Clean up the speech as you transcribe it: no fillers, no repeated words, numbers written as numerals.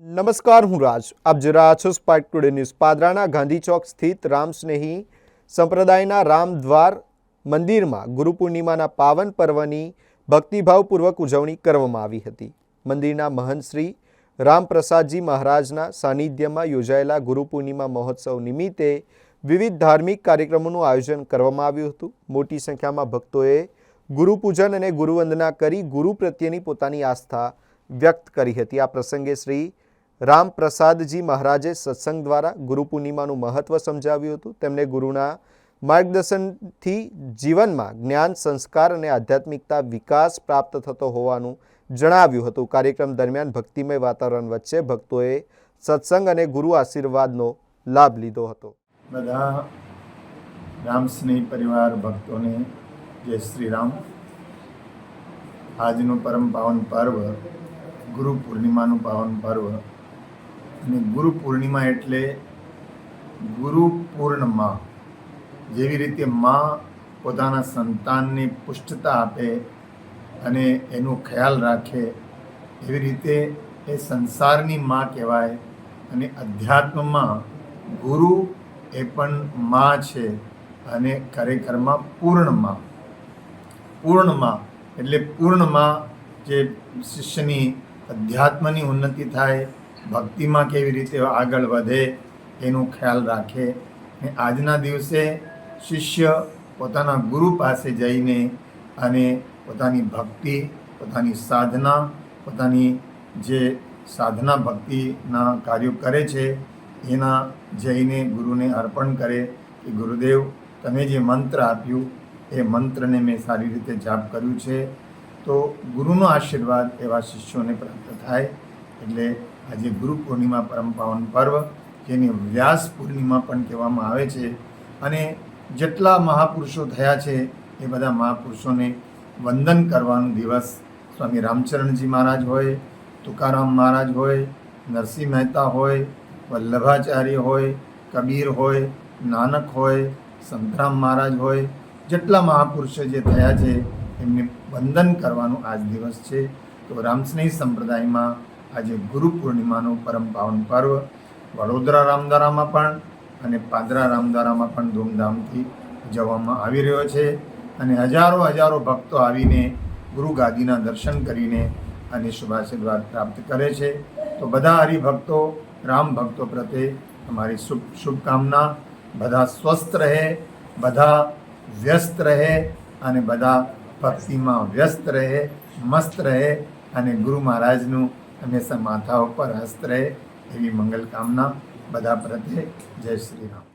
નમસ્કાર, હું રાજ. આપ જોઈ રહ્યા છો સ્પાર્ક ટુડે ન્યૂઝ. પાદરાના ગાંધી ચોક સ્થિત રામ સ્નેહી સંપ્રદાયના રામદ્વાર મંદિરમાં ગુરુ પૂર્ણિમાના પાવન પર્વની ભક્તિભાવપૂર્વક ઉજવણી કરવામાં આવી હતી. મંદિરના મહંત શ્રી રામપ્રસાદજી મહારાજના સાનિધ્યમાં યોજાયેલા ગુરુ પૂર્ણિમા મહોત્સવ નિમિત્તે વિવિધ ધાર્મિક કાર્યક્રમોનું આયોજન કરવામાં આવ્યું હતું. મોટી સંખ્યામાં ભક્તોએ ગુરુ પૂજન અને ગુરુવંદના કરી ગુરુ પ્રત્યેની પોતાની આસ્થા વ્યક્ત કરી હતી. આ પ્રસંગે શ્રી રામપ્રસાદજી મહારાજે સત્સંગ દ્વારા ગુરુ પૂર્ણિમાનું મહત્વ સમજાવ્યું હતું. તેમણે ગુરુના માર્ગદર્શનથી જીવનમાં જ્ઞાન, સંસ્કાર અને આધ્યાત્મિકતા વિકાસ પ્રાપ્ત થતો હોવાનું જણાવ્યું હતું. કાર્યક્રમ દરમિયાન ભક્તિમય વાતાવરણ વચ્ચે ભક્તોએ સત્સંગ અને ગુરુ આશીર્વાદનો લાભ લીધો હતો. બધા રામ સ્નેહી પરિવાર ભક્તોને જય શ્રી રામ. આજનું પરમ પાવન પર્વ ગુરુ પૂર્ણિમાનું પાવન પર્વ, અને ગુરુ પૂર્ણિમા એટલે ગુરુ પૂર્ણ માં. જેવી રીતે માં પોતાના સંતાનને પુષ્ટતા આપે અને એનો ખ્યાલ રાખે, એવી રીતે એ સંસારની માં કહેવાય. અને અધ્યાત્મમાં ગુરુ એ પણ માં છે, અને ખરેખરમાં પૂર્ણમાં. પૂર્ણમાં એટલે પૂર્ણમાં જે શિષ્યની અધ્યાત્મની ઉન્નતિ થાય, ભક્તિમાં કેવી રીતે આગળ વધે એનો ખ્યાલ રાખે. ને આજના દિવસે શિષ્ય પોતાના ગુરુ પાસે જઈને અને પોતાની ભક્તિ, પોતાની સાધના, પોતાની જે સાધના ભક્તિના કાર્યો કરે છે એના જઈને ગુરુને અર્પણ કરે કે ગુરુદેવ, તમે જે મંત્ર આપ્યું એ મંત્રને મેં સારી રીતે જાપ કર્યું છે. તો ગુરુનો આશીર્વાદ એવા શિષ્યોને પ્રાપ્ત થાય. એટલે આજે ગુરુ પૂર્ણિમા પરમ પાવન પર્વ, જેને વ્યાસ પૂર્ણિમા પણ કહેવામાં આવે છે. અને જેટલા મહાપુરુષો થયા છે એ બધા મહાપુરુષોને વંદન કરવાનો દિવસ. સ્વામી રામચરણજી મહારાજ હોય, તુકારામ મહારાજ હોય, નરસિંહ મહેતા હોય, વલ્લભાચાર્ય હોય, કબીર હોય, નાનક હોય, સંતરામ મહારાજ હોય, જેટલા મહાપુરુષો જે થયા છે એમને વંદન કરવાનો આજ દિવસ છે. તો રામસ્નેહી સંપ્રદાયમાં આજે ગુરુ પૂર્ણિમાનું પરમ પાવન પર્વ વડોદરા રામદ્વારામાં પણ અને પાદરા રામદ્વારામાં પણ ધૂમધામથી ઉજવવામાં આવી રહ્યો છે. અને હજારો ભક્તો આવીને ગુરુ ગાદીના દર્શન કરીને અને શુભાશીર્વાદ પ્રાપ્ત કરે છે. તો બધા હરિભક્તો, રામ ભક્તો પ્રત્યે અમારી શુભકામના. બધા સ્વસ્થ રહે, બધા વ્યસ્ત રહે અને બધા ભક્તિમાં વ્યસ્ત રહે, મસ્ત રહે, અને ગુરુ મહારાજનું હંમેશા માથા ઉપર હસ્ત રહે એવી મંગલ કામના બધા પ્રત્યે. જય શ્રી રામ.